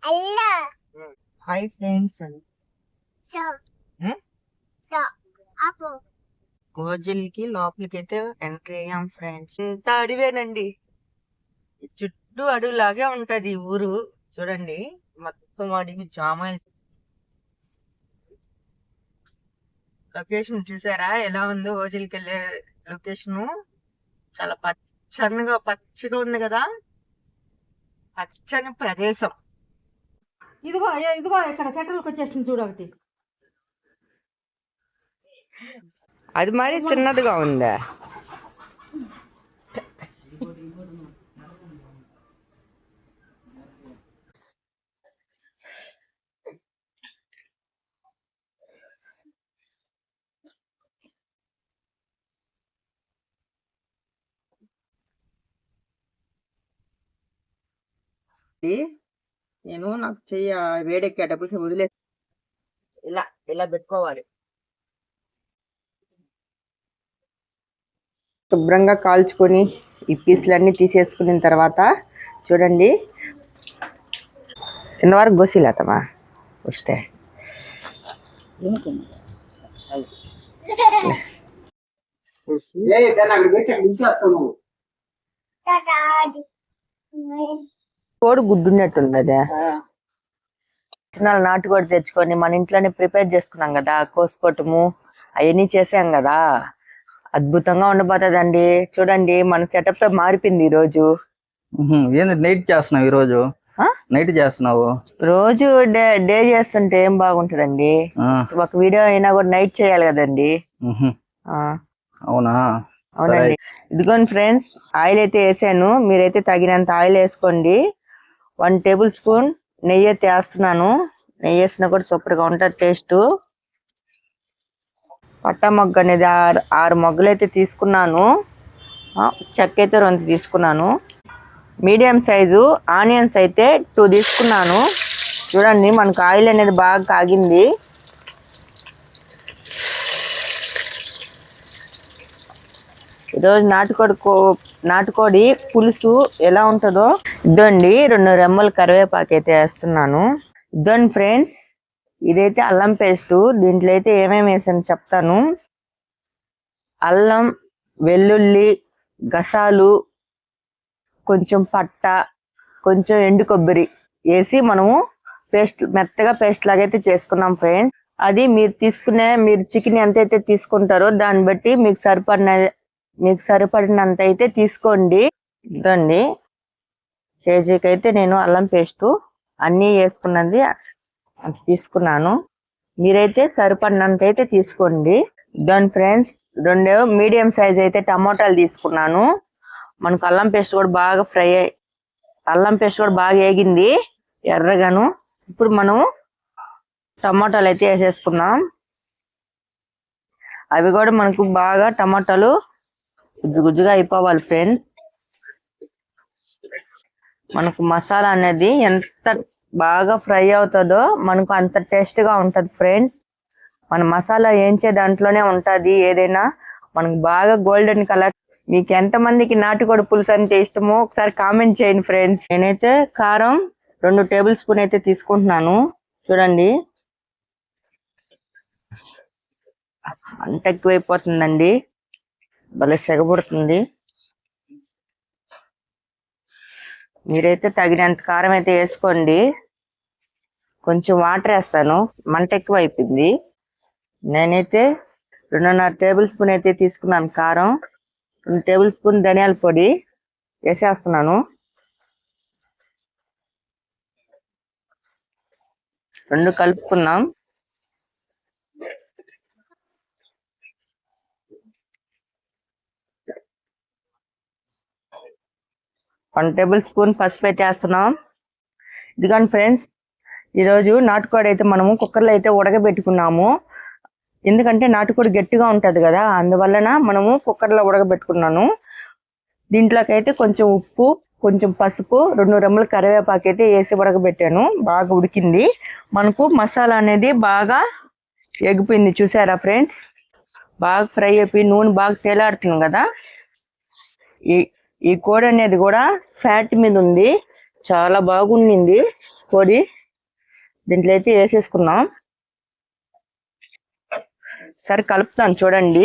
Hi friends, గోజులకి లోపలికి అయితే entry అయ్యాం ఫ్రెండ్స్. ఇంత అడవేనండి, చుట్టూ అడవిలాగే ఉంటది ఈ ఊరు. చూడండి, మొత్తం అడిగి జామాయిల్. లొకేషన్ చూసారా ఎలా ఉందో? గోజులకి వెళ్ళే లొకేషన్ చాలా పచ్చగా ఉంది కదా, పచ్చని ప్రదేశం. ఇదిగో ఇదిగో ఇక్కడ చెట్లకు వచ్చేసింది చూడు ఒకటి. అది మరి చిన్నదిగా ఉందా? నేను నాకు చెయ్య వేడెక్కేటప్పుడు వదిలే ఇలా ఇలా పెట్టుకోవాలి. శుభ్రంగా కాల్చుకొని ఈ పీసులన్నీ తీసేసుకున్న తర్వాత చూడండి, కిందవరకు గోసిలేతమా వస్తే కోడి గుడ్డున్నట్టుంది. అదే నాటుకోడి తెచ్చుకొని మన ఇంట్లోనే ప్రిపేర్ చేసుకున్నాం కదా, కోసుకోవటము అవన్నీ చేసాం కదా, అద్భుతంగా ఉండబోతుందండి. చూడండి, మన సెటప్ మారిపోయింది. ఈ రోజు ఏంది నైట్ చేస్తున్నావు? ఈ రోజు నైట్ చేస్తున్నావు? రోజు డే చేస్తుంటే ఏం బాగుంటదండి. ఒక వీడియో అయినా కూడా నైట్ చేయాలి కదండి. అవునా? అవునండి. ఇదిగోండి ఫ్రెండ్స్, ఆయిల్ అయితే వేసాను. మీరైతే తగినంత ఆయిల్ వేసుకోండి. 1 టేబుల్ స్పూన్ నెయ్యి అయితే వేస్తున్నాను. నెయ్యి వేసినా కూడా సూపర్ గా ఉంటది టేస్ట్. పట్టా మొగ్గ అనేది 6 మొగ్గలు అయితే తీసుకున్నాను. చెక్క అయితే 2 తీసుకున్నాను. మీడియం సైజు ఆనియన్స్ అయితే 2 తీసుకున్నాను. చూడండి, మనకు ఆయిల్ అనేది బాగా కాగింది. ఈరోజు నాటుకోడి పులుసు ఎలా ఉంటుందో ఇద్దండి. 2 రెమ్మలు కరివేపాకు అయితే వేస్తున్నాను. ఇద్దండి ఫ్రెండ్స్, ఇదైతే అల్లం పేస్టు. దీంట్లో అయితే ఏమేమి వేసాను చెప్తాను. అల్లం, వెల్లుల్లి, గసాలు, కొంచెం పట్ట, కొంచెం ఎండు కొబ్బరి వేసి మనము మెత్తగా పేస్ట్ లాగైతే చేసుకున్నాం ఫ్రెండ్స్. అది మీరు చికెన్ ఎంత అయితే తీసుకుంటారో దాన్ని బట్టి మీకు సరిపడినంత అయితే తీసుకోండి. ఇదండి, కేజీకి అయితే నేను అల్లం పేస్టు అన్నీ వేసుకున్నది తీసుకున్నాను. మీరైతే సరిపడినంత అయితే తీసుకోండి. దాని ఫ్రెండ్స్, 2 మీడియం సైజ్ అయితే టమోటాలు తీసుకున్నాను. మనకు అల్లం పేస్ట్ కూడా బాగా వేగింది ఎర్రగాను. ఇప్పుడు మనం టమాటాలు అయితే వేసేసుకున్నాం. అవి కూడా మనకు బాగా టమాటాలు గుజ్జుగా అయిపోవాలి ఫ్రెండ్స్. మనకు మసాలా అనేది ఎంత బాగా ఫ్రై అవుతుందో మనకు అంత టేస్ట్ గా ఉంటది ఫ్రెండ్స్. మన మసాలా ఏంచే దాంట్లోనే ఉంటది. ఏదైనా మనకు బాగా గోల్డెన్ కలర్. మీకు ఎంతమందికి నాటుకోడి పులుసు అంటే ఇష్టమో ఒకసారి కామెంట్ చేయండి ఫ్రెండ్స్. నేనైతే కారం 2 టేబుల్ స్పూన్ అయితే తీసుకుంటున్నాను. చూడండి, అంత ఎక్కువైపోతుందండి, భలే సెగబడుతుంది. మీరైతే తగినంత కారం అయితే వేసుకోండి. కొంచెం వాటర్ వేస్తాను, మంట ఎక్కువ అయిపోయింది. నేనైతే 2.5 టేబుల్ స్పూన్ అయితే తీసుకున్నాను కారం. 2 టేబుల్ స్పూన్ ధనియాల పొడి వేసేస్తున్నాను. 2 కలుపుకున్నాం. వన్ టేబుల్ స్పూన్ పసుపు అయితే వేస్తున్నాం. ఇదిగోండి ఫ్రెండ్స్, ఈరోజు నాటుకోడి అయితే మనము కుక్కర్లో అయితే ఉడకబెట్టుకున్నాము. ఎందుకంటే నాటుకోడి గట్టిగా ఉంటది కదా, అందువలన మనము కుక్కర్లో ఉడకబెట్టుకున్నాను. దీంట్లోకి అయితే కొంచెం ఉప్పు, కొంచెం పసుపు, 2 రెమ్మల కరివేపాకు అయితే వేసి ఉడకబెట్టాను. బాగా ఉడికింది. మనకు మసాలా అనేది బాగా ఎగిపోయింది. చూసారా ఫ్రెండ్స్, బాగా ఫ్రై అయిపోయి నూనె బాగా తేలాడుతుంది కదా. ఈ కోడి అనేది కూడా ఫ్యాట్ మీద ఉంది, చాలా బాగుండింది. పొడి దీంట్లో అయితే వేసేసుకున్నాం. సరే కలుపుతాను చూడండి.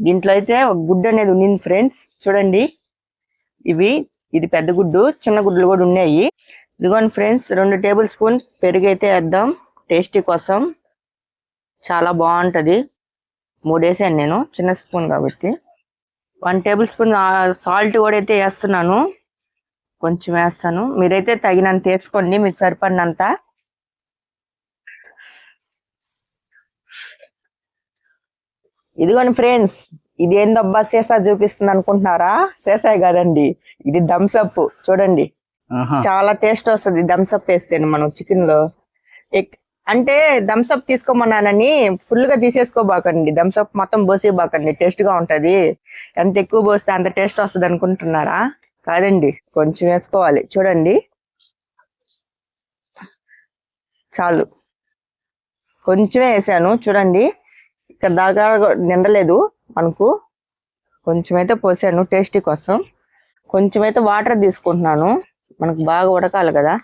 దీంట్లో అయితే ఒక గుడ్డు అనేది ఉండింది ఫ్రెండ్స్, చూడండి. ఇది పెద్ద గుడ్డు, చిన్న గుడ్లు కూడా ఉన్నాయి. ఇదిగోండి ఫ్రెండ్స్, 2 టేబుల్ స్పూన్ పెరుగు అయితే వేద్దాం టేస్టీ కోసం. చాలా బాగుంటది. 3 వేసాను నేను, చిన్న స్పూన్ కాబట్టి. 1 టేబుల్ స్పూన్ సాల్ట్ కూడా అయితే వేస్తున్నాను. కొంచెం వేస్తాను, మీరైతే తగినంత వేసుకోండి, మీకు సరిపడినంత. ఇదిగోండి ఫ్రెండ్స్, ఇది ఏందబ్బా సీసా చూపిస్తుంది అనుకుంటున్నారా? సీసాయి కాదండి, ఇది థమ్స్అప్. చూడండి, ఆహా. చాలా టేస్ట్ వస్తుంది థమ్స్అప్ వేస్తేనే మనం చికెన్ లో. అంటే థమ్స్అప్ తీసుకోమన్నానని ఫుల్ గా తీసేసుకోబాకండి, థమ్స్అప్ మొత్తం పోసేబాకండి, టేస్ట్ గా ఉంటది. ఎంత ఎక్కువ పోస్తే అంత టేస్ట్ వస్తుంది అనుకుంటున్నారా? కాదండి, కొంచెం వేసుకోవాలి. చూడండి, చాలు, కొంచెమే వేసాను. చూడండి, ఇక్కడ దాకా నిండలేదు మనకు, కొంచెం అయితే పోసాను టేస్టీ కోసం. కొంచెం అయితే వాటర్ తీసుకుంటున్నాను, మనకు బాగా ఉడకాలి కదా.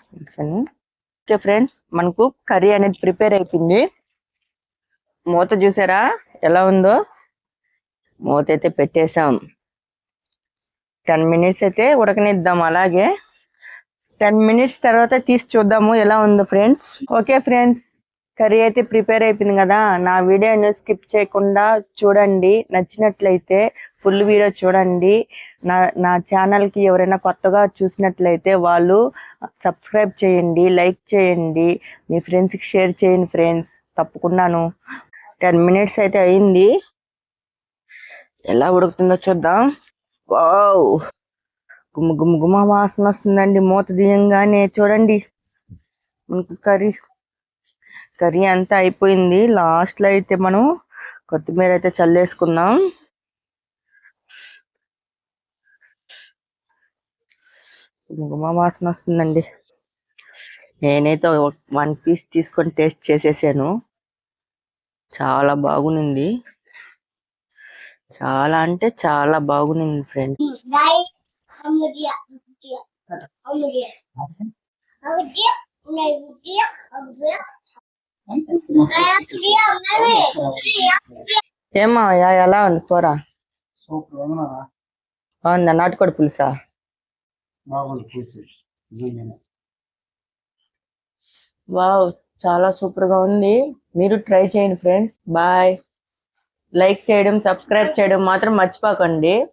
ఓకే ఫ్రెండ్స్, మనకు కర్రీ అనేది ప్రిపేర్ అయిపోయింది. మూత చూసారా ఎలా ఉందో? మూత అయితే పెట్టేసాం. 10 మినిట్స్ అయితే ఉడకనిద్దాం. అలాగే 10 మినిట్స్ తర్వాత తీసి చూద్దాము ఎలా ఉందో ఫ్రెండ్స్. ఓకే ఫ్రెండ్స్, కర్రీ అయితే ప్రిపేర్ అయిపోయింది కదా. నా వీడియోని స్కిప్ చేయకుండా చూడండి. నచ్చినట్లయితే ఫుల్ వీడియో చూడండి. నా ఛానల్కి ఎవరైనా కొత్తగా చూసినట్లయితే వాళ్ళు సబ్స్క్రైబ్ చేయండి, లైక్ చేయండి, మీ ఫ్రెండ్స్కి షేర్ చేయండి ఫ్రెండ్స్, తప్పకుండాను. 10 మినిట్స్ అయితే అయింది. ఎలా ఉడుకుతుందో చూద్దాం. వావ్, గుమ్మ గుమ్మ గుమ్మ వాసన వస్తుందండి మూత తీయంగానే. చూడండి, మనకు కర్రీ అంతా అయిపోయింది. లాస్ట్ లో అయితే మనం కొత్తిమీర అయితే చల్లేసుకుందాం. గుమ్మ వాసన వస్తుందండి. నేనైతే 1 పీస్ తీసుకొని టేస్ట్ చేసేసాను. చాలా బాగుంది, చాలా అంటే చాలా బాగుంది ఫ్రెండ్స్. ఏమా ఎలా ఉంది కూర? బాగుందా? నాటుకోడి పులుసా? వావ్, చాలా సూపర్ గా ఉంది. మీరు ట్రై చేయండి ఫ్రెండ్స్. బాయ్. లైక్ చేయడం, సబ్స్క్రైబ్ చేయడం మాత్రం మర్చిపోకండి.